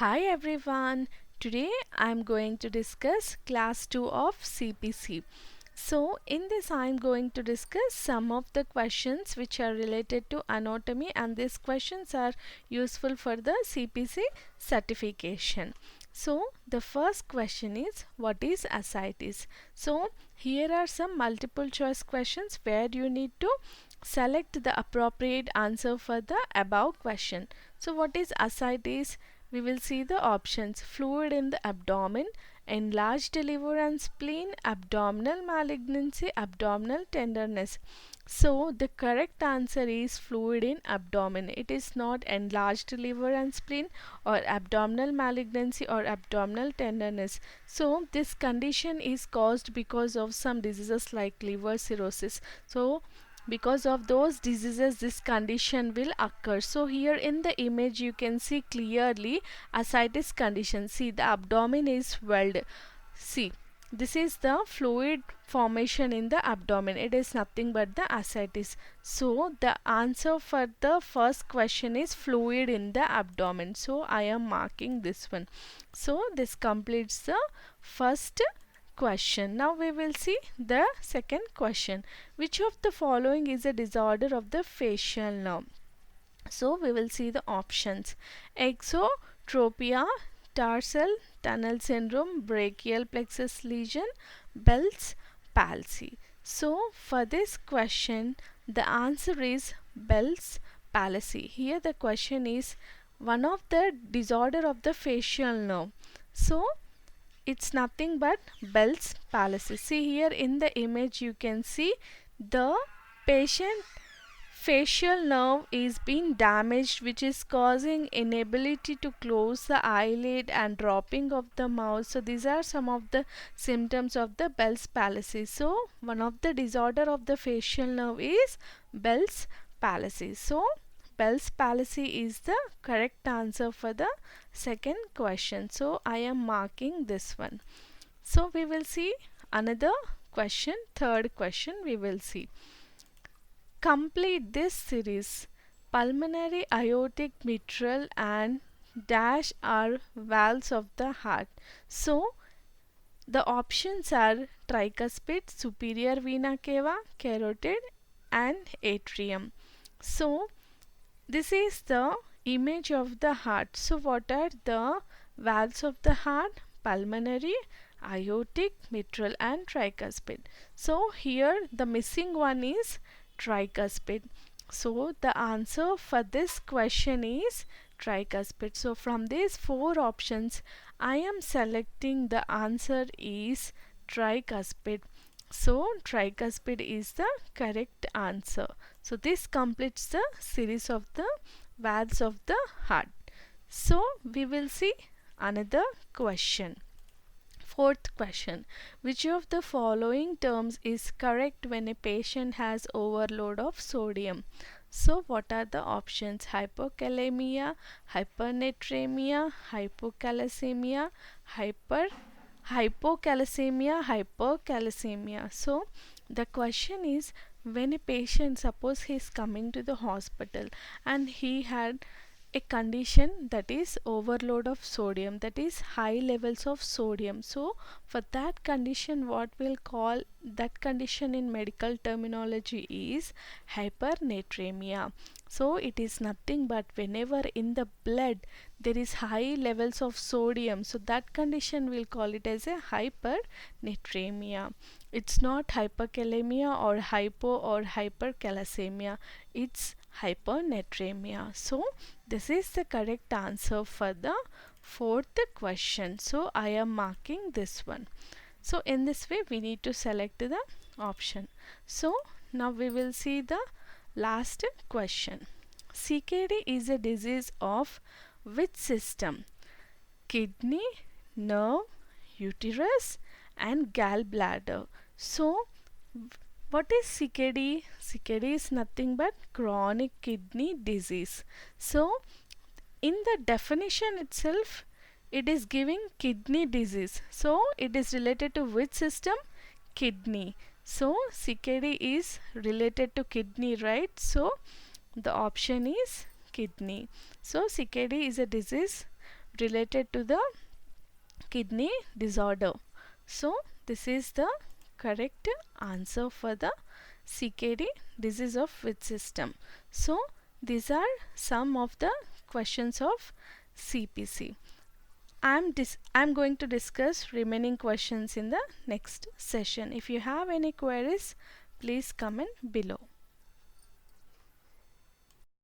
Hi everyone. Today I'm going to discuss class 2 of CPC. So in this I'm going to discuss some of the questions which are related to anatomy, and these questions are useful for the CPC certification. So the first question is, what is ascites? So here are some multiple choice questions where you need to select the appropriate answer for the above question. So what is ascites? We will see the options: fluid in the abdomen, enlarged liver and spleen, abdominal malignancy, abdominal tenderness. So the correct answer is fluid in abdomen. It is not enlarged liver and spleen or abdominal malignancy or abdominal tenderness. So this condition is caused because of some diseases like liver cirrhosis. So because of those diseases this condition will occur. So here in the image you can see clearly ascites condition. See, the abdomen is swelled. See, this is the fluid formation in the abdomen. It is nothing but the ascites. So the answer for the first question is fluid in the abdomen. So I am marking this one. So this completes the first question. Now we will see the second question. Which of the following is a disorder of the facial nerve? So we will see the options: exotropia, tarsal tunnel syndrome, brachial plexus lesion, Bell's palsy. So for this question the answer is Bell's palsy. Here the question is one of the disorder of the facial nerve. So it's nothing but Bell's palsy. See, here in the image you can see the patient facial nerve is being damaged, which is causing inability to close the eyelid and dropping of the mouth. So these are some of the symptoms of the Bell's palsy. So one of the disorder of the facial nerve is Bell's palsy. So Bell's palsy is the correct answer for the second question. So I am marking this one. So we will see another question. Third question we will see. Complete this series. Pulmonary, aortic, mitral and dash are valves of the heart. So the options are tricuspid, superior vena cava, carotid and atrium. So this is the image of the heart. So what are the valves of the heart? Pulmonary, aortic, mitral and tricuspid. So here the missing one is tricuspid. So the answer for this question is tricuspid. So from these four options I am selecting the answer is tricuspid. So tricuspid is the correct answer. So this completes the series of the valves of the heart. So we will see another question. Fourth question. Which of the following terms is correct when a patient has overload of sodium? So what are the options? Hypokalemia, hypernatremia, hypocalcemia, hypocalcemia. So the question is, when a patient, suppose he is coming to the hospital and he had a condition that is overload of sodium, that is high levels of sodium. So for that condition what we'll call that condition in medical terminology is hypernatremia. So it is nothing but whenever in the blood there is high levels of sodium, so that condition we'll call it as a hypernatremia. It's not hyperkalemia or hypo or hypercalcemia, it's hypernatremia. So this is the correct answer for the fourth question. So I am marking this one. So in this way we need to select the option. So now we will see the last question. CKD is a disease of which system? Kidney, nerve, uterus and gallbladder. So what is CKD? CKD is nothing but chronic kidney disease. So in the definition itself it is giving kidney disease. So it is related to which system? Kidney. So CKD is related to kidney, right? So the option is kidney. So CKD is a disease related to the kidney disorder. So this is the correct answer for the CKD, disease of which system. So these are some of the questions of CPC. I'm going to discuss remaining questions in the next session. If you have any queries, please comment below.